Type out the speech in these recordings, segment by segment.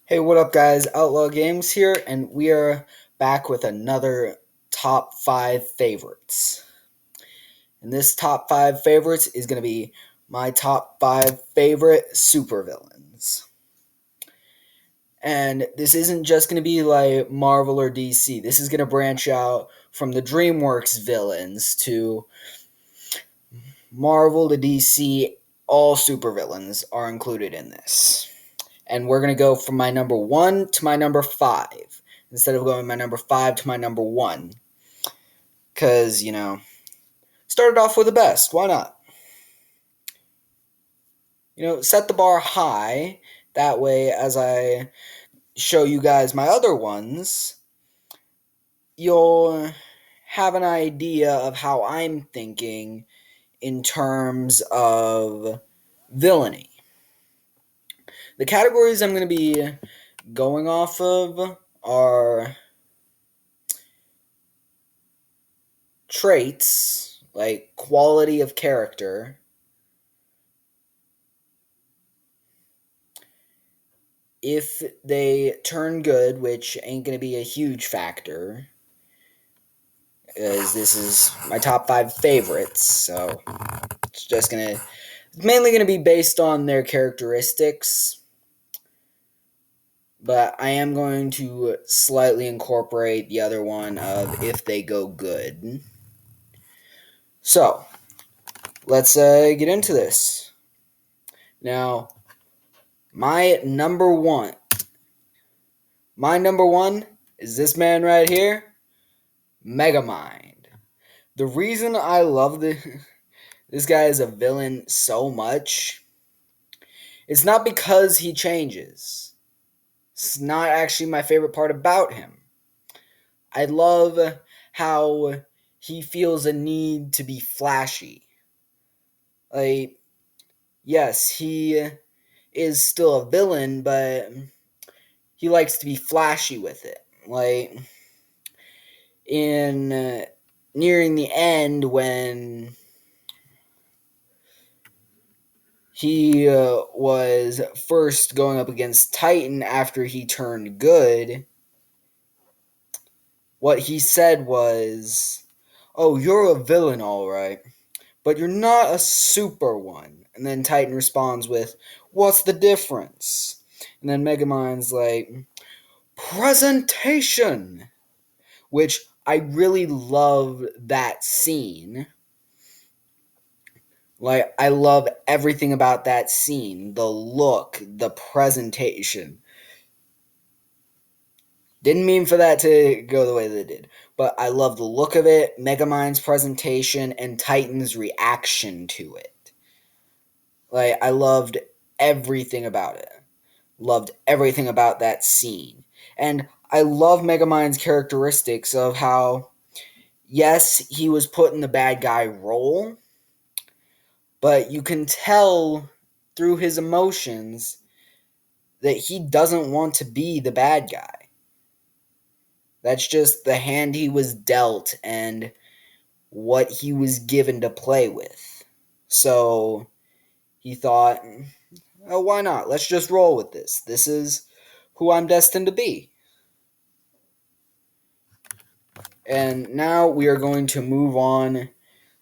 Hey, what up, guys? Outlaw Games here, and we are back with another top 5 favorites. And this top 5 favorites is going to be my top 5 favorite supervillains. And this isn't just going to be like Marvel or DC. This is going to branch out from the DreamWorks villains to Marvel to DC. All supervillains are included in this. And we're going to go from my number 1 to my number 5 instead of going my number 5 to my number 1. Because, started off with the best. Why not? Set the bar high. That way, as I show you guys my other ones, you'll have an idea of how I'm thinking in terms of villainy. The categories I'm going to be going off of are traits, like quality of character, if they turn good, which ain't going to be a huge factor, because this is my top 5 favorites, so it's mainly going to be based on their characteristics, but I am going to slightly incorporate the other one of if they go good. So, let's get into this. Now, my number one is this man right here, Megamind. The reason I love this guy as a villain so much is not because he changes. It's not actually my favorite part about him. I love how he feels a need to be flashy. Like, yes, he is still a villain, but he likes to be flashy with it. Like, in nearing the end, when he was first going up against Titan after he turned good, what he said was, "Oh, you're a villain, all right, but you're not a super one." And then Titan responds with, "What's the difference?" And then Megamind's like, "Presentation," which I really love that scene. Like, I love everything about that scene. The look, the presentation. Didn't mean for that to go the way that it did. But I love the look of it, Megamind's presentation, and Titan's reaction to it. Like, I loved everything about it. Loved everything about that scene. And I love Megamind's characteristics of how, yes, he was put in the bad guy role, but you can tell through his emotions that he doesn't want to be the bad guy. That's just the hand he was dealt and what he was given to play with. So he thought, oh, why not? Let's just roll with this. This is who I'm destined to be. And now we are going to move on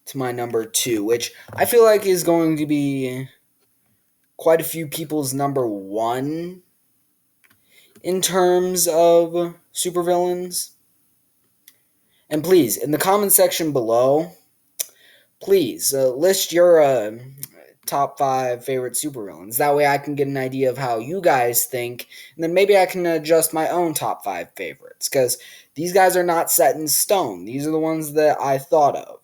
to my number 2, which I feel like is going to be quite a few people's number 1 in terms of supervillains. And please, in the comment section below, please list your top 5 favorite supervillains. That way I can get an idea of how you guys think, and then maybe I can adjust my own top 5 favorites, because these guys are not set in stone. These are the ones that I thought of.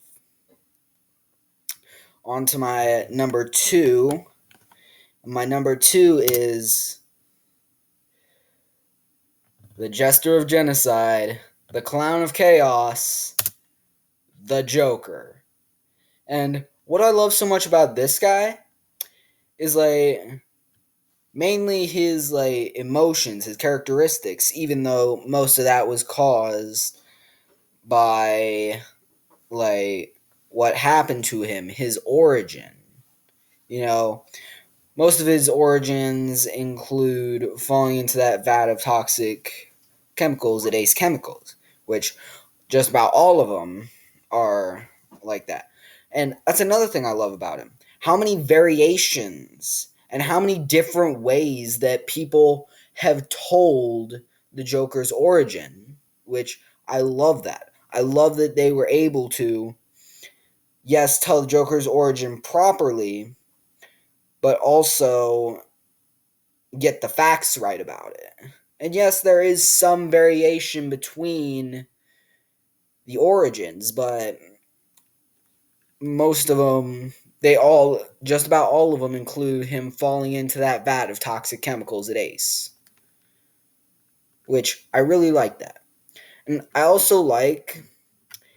On to my number 2. My number 2 is the Jester of Genocide, the Clown of Chaos, the Joker. And what I love so much about this guy is, like, mainly his, like, emotions, his characteristics, even though most of that was caused by, like, what happened to him, his origin. most of his origins include falling into that vat of toxic chemicals at Ace Chemicals, which just about all of them are like that. And that's another thing I love about him. How many variations and how many different ways that people have told the Joker's origin, which I love that. I love that they were able to, yes, tell the Joker's origin properly, but also get the facts right about it. And yes, there is some variation between the origins, but most of them, just about all of them include him falling into that vat of toxic chemicals at Ace, which I really like that. And I also like,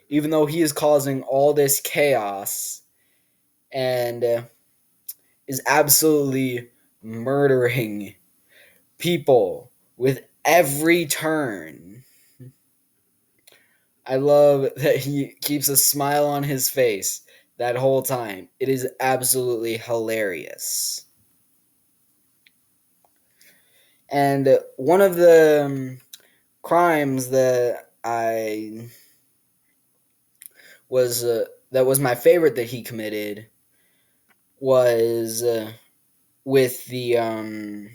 even though he is causing all this chaos and is absolutely murdering people with every turn, I love that he keeps a smile on his face that whole time. It is absolutely hilarious. And one of the crimes that was my favorite that he committed was with the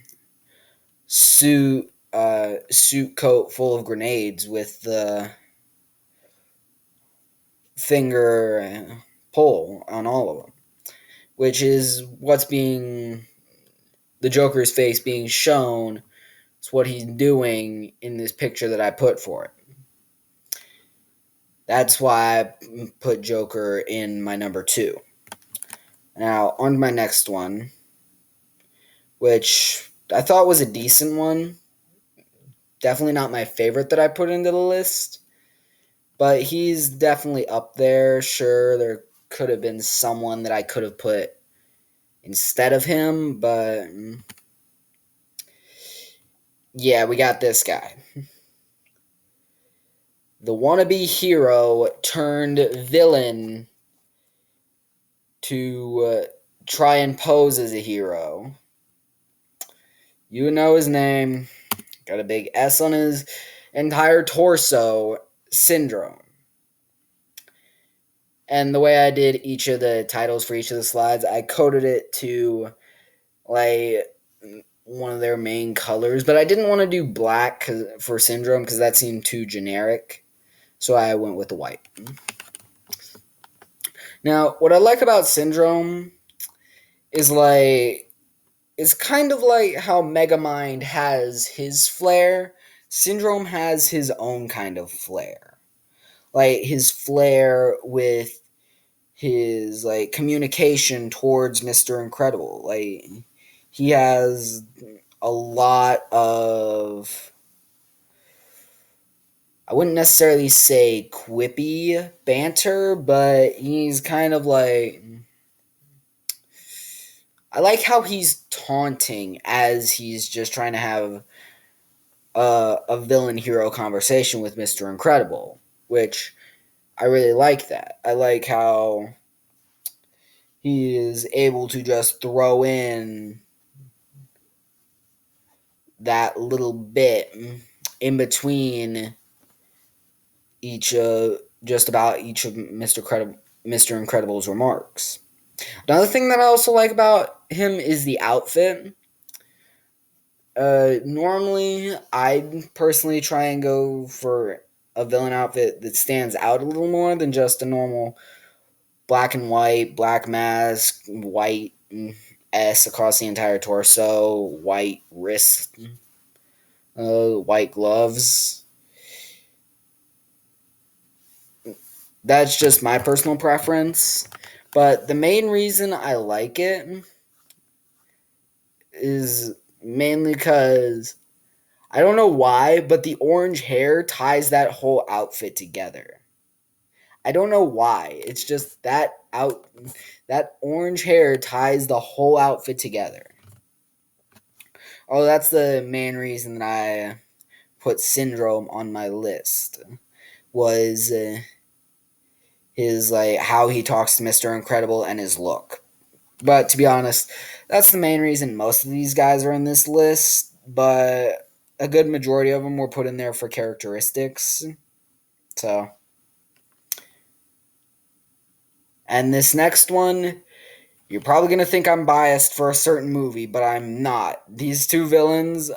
suit coat full of grenades with the finger pull on all of them, which is what's being the Joker's face being shown. It's what he's doing in this picture that I put for it. That's why I put Joker in my number 2. Now, on to my next one, which I thought was a decent one. Definitely not my favorite that I put into the list, but he's definitely up there. Sure, there could have been someone that I could have put instead of him, but yeah, we got this guy. The wannabe hero turned villain to try and pose as a hero. You know his name. Got a big S on his entire torso. Syndrome. And the way I did each of the titles for each of the slides, I coded it to like one of their main colors, but I didn't want to do black for Syndrome because that seemed too generic. So I went with the white. Now, what I like about Syndrome is it's kind of like how Megamind has his flair. Syndrome has his own kind of flair. Like his flair with his like communication towards Mr. Incredible. Like he has a lot of, I wouldn't necessarily say quippy banter, but he's kind of like, I like how he's taunting as he's just trying to have a villain hero conversation with Mr. Incredible, which I really like that. I like how he is able to just throw in that little bit in between just about each of Mr. Incredible's remarks. Another thing that I also like about him is the outfit. Normally, I personally try and go for a villain outfit that stands out a little more than just a normal black and white, black mask, white S across the entire torso, white wrist, white gloves. That's just my personal preference. But the main reason I like it is mainly because I don't know why, but the orange hair ties that whole outfit together. I don't know why. It's just that orange hair ties the whole outfit together. Oh, that's the main reason that I put Syndrome on my list was his like how he talks to Mr. Incredible and his look. But to be honest, that's the main reason most of these guys are in this list. But a good majority of them were put in there for characteristics. So, and this next one, you're probably going to think I'm biased for a certain movie, but I'm not. These two villains,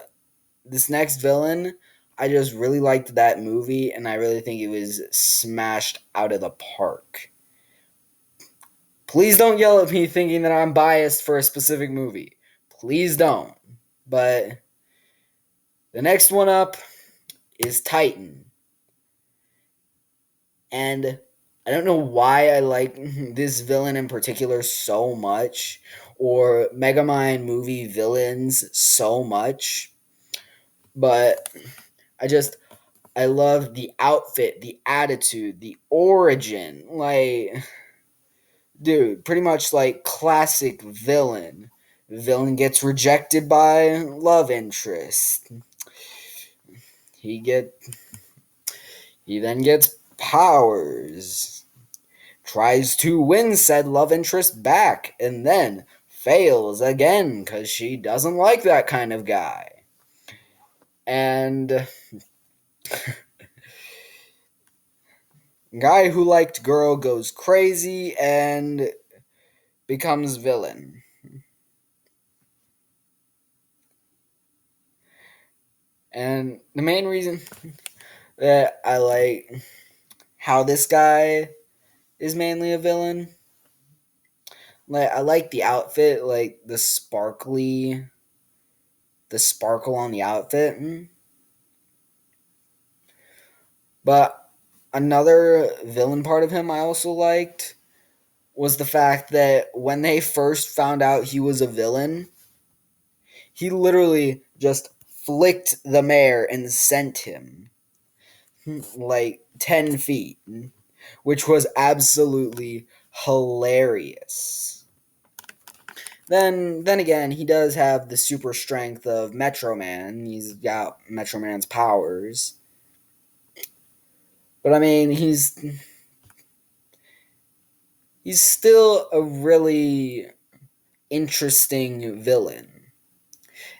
this next villain, I just really liked that movie, and I really think it was smashed out of the park. Please don't yell at me thinking that I'm biased for a specific movie. Please don't. But the next one up is Titan. And I don't know why I like this villain in particular so much, or Megamind movie villains so much, but I just I love the outfit, the attitude, the origin. Like, dude, pretty much like classic villain. Villain gets rejected by love interest. He get he then gets powers. Tries to win said love interest back and then fails again because she doesn't like that kind of guy. And guy who liked girl goes crazy and becomes villain. And the main reason that I like how this guy is mainly a villain, like I like the outfit, like the sparkle on the outfit. But another villain part of him I also liked was the fact that when they first found out he was a villain, he literally just flicked the mayor and sent him like 10 feet, which was absolutely hilarious. Then again, he does have the super strength of Metro Man. He's got Metro Man's powers. But I mean, he's still a really interesting villain.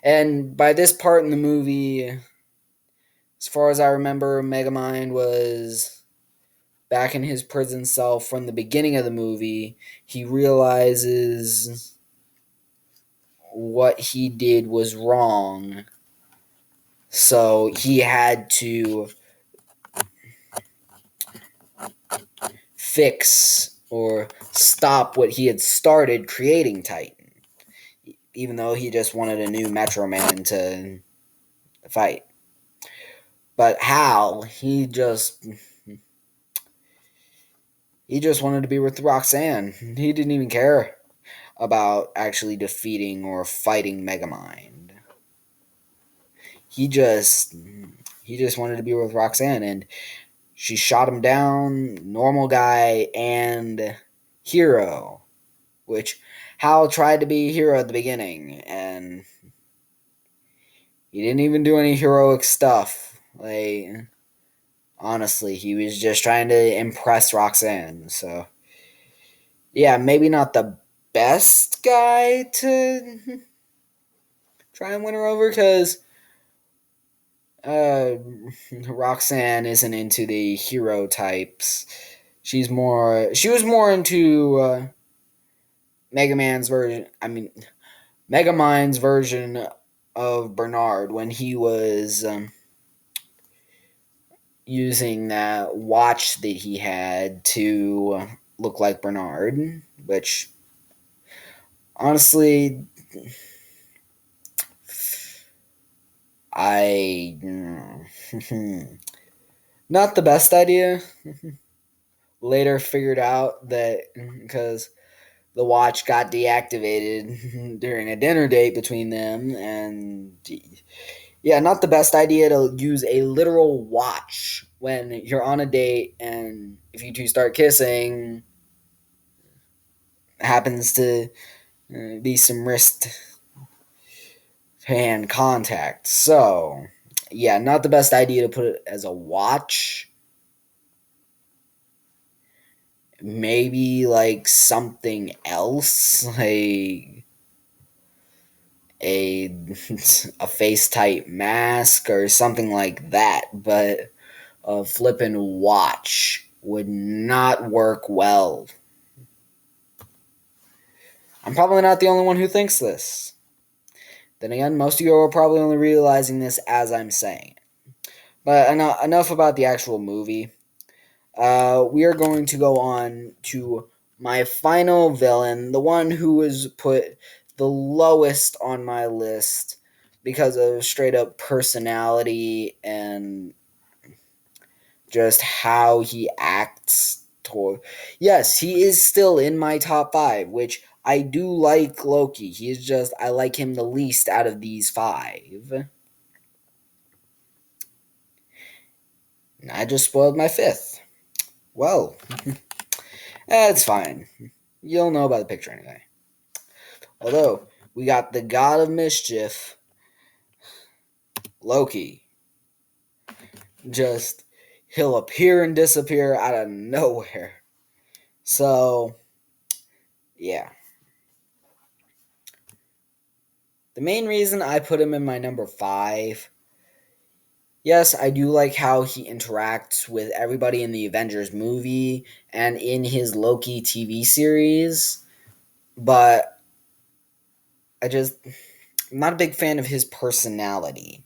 And by this part in the movie, as far as I remember, Megamind was back in his prison cell from the beginning of the movie. He realizes what he did was wrong. So he had to fix or stop what he had started creating Titan. Even though he just wanted a new Metro Man to fight. But Hal, he just wanted to be with Roxanne. He didn't even care about actually defeating or fighting Megamind. He just he just wanted to be with Roxanne, and she shot him down, normal guy and hero, which Hal tried to be hero at the beginning, and he didn't even do any heroic stuff. Like, honestly, he was just trying to impress Roxanne. So, yeah, maybe not the best guy to try and win her over because uh, Roxanne isn't into the hero types. She was more into Mega Man's version. I mean, Megamind's version of Bernard when he was using that watch that he had to look like Bernard, which honestly, I not the best idea. Later figured out that because the watch got deactivated during a dinner date between them, and yeah, not the best idea to use a literal watch when you're on a date, and if you two start kissing, happens to be some wrist hand contact. So, yeah, not the best idea to put it as a watch. maybe like something else, like a a face type mask or something like that, but a flippin' watch would not work well. I'm probably not the only one who thinks this. Then again, most of you are probably only realizing this as I'm saying it. But enough about the actual movie. We are going to go on to my final villain, the one who was put the lowest on my list because of straight up personality and just how he acts toward. Yes, he is still in my top 5, which I do like Loki. He is just, I like him the least out of these 5. And I just spoiled my 5th. Well, that's fine. You'll know about the picture anyway. Although, we got the God of Mischief, Loki. Just, he'll appear and disappear out of nowhere. So, yeah. The main reason I put him in my number 5, yes, I do like how he interacts with everybody in the Avengers movie and in his Loki TV series, but I'm not a big fan of his personality.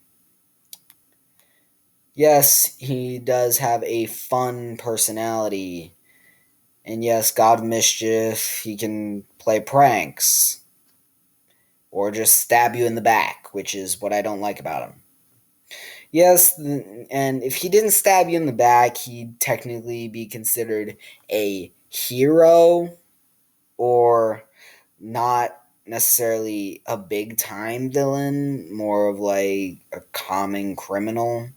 Yes, he does have a fun personality. And yes, God of Mischief, he can play pranks. Or just stab you in the back, which is what I don't like about him. Yes, and if he didn't stab you in the back, he'd technically be considered a hero or not necessarily a big time villain, more of like a common criminal.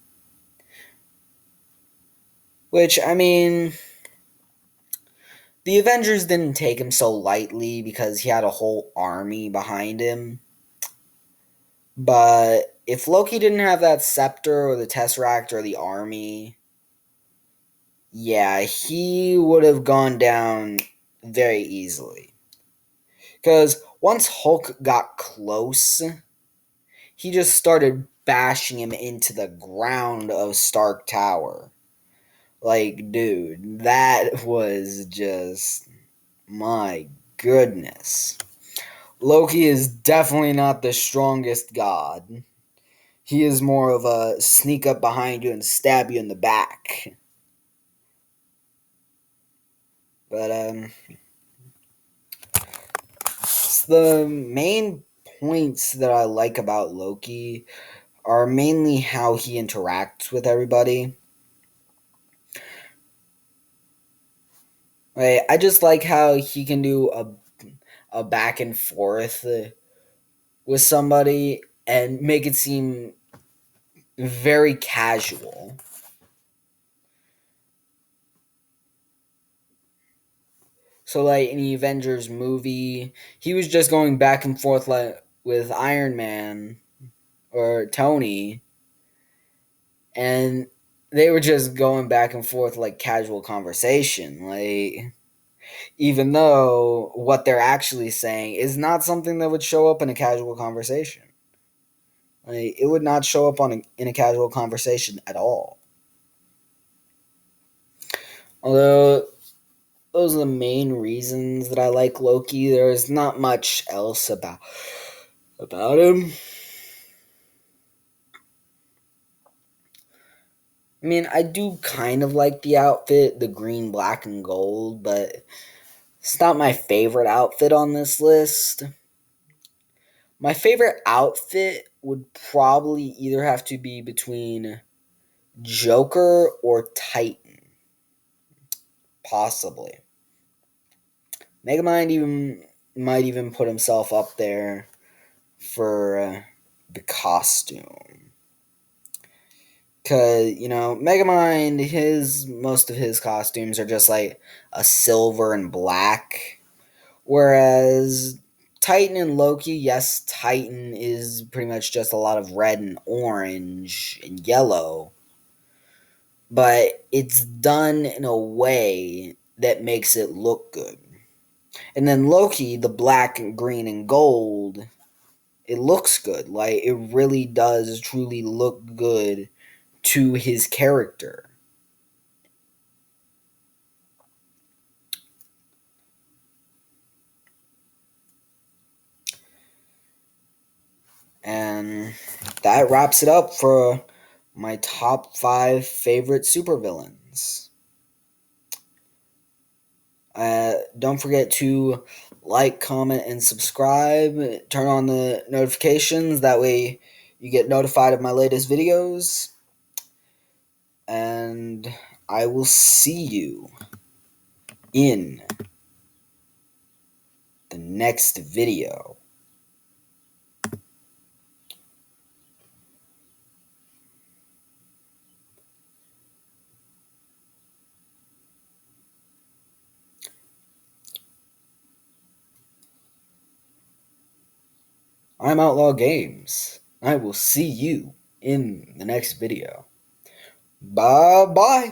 Which, I mean, the Avengers didn't take him so lightly because he had a whole army behind him. But if Loki didn't have that scepter or the Tesseract or the army, yeah, he would have gone down very easily. Because once Hulk got close, he just started bashing him into the ground of Stark Tower. Like, dude, that was just. My goodness. Loki is definitely not the strongest god. He is more of a sneak up behind you and stab you in the back. But the main points that I like about Loki are mainly how he interacts with everybody. Right, I just like how he can do a back and forth with somebody and make it seem very casual. So, like in the Avengers movie, he was just going back and forth like with Iron Man or Tony, and they were just going back and forth like casual conversation. Like, even though what they're actually saying is not something that would show up in a casual conversation. Like, it would not show up in a casual conversation at all. Although those are the main reasons that I like Loki. There's not much else about him. I mean, I do kind of like the outfit, the green, black, and gold, but it's not my favorite outfit on this list. My favorite outfit would probably either have to be between Joker or Titan. Possibly. Megamind even might even put himself up there for the costume. Cause Megamind, most of his costumes are just like a silver and black, whereas Titan and Loki, yes, Titan is pretty much just a lot of red and orange and yellow, but it's done in a way that makes it look good. And then Loki, the black and green and gold, it looks good. Like, it really does truly look good to his character. And that wraps it up for my top 5 favorite supervillains. Don't forget to like, comment, and subscribe. Turn on the notifications. That way you get notified of my latest videos. And I will see you in the next video. I'm Outlaw Games. I will see you in the next video. Bye bye.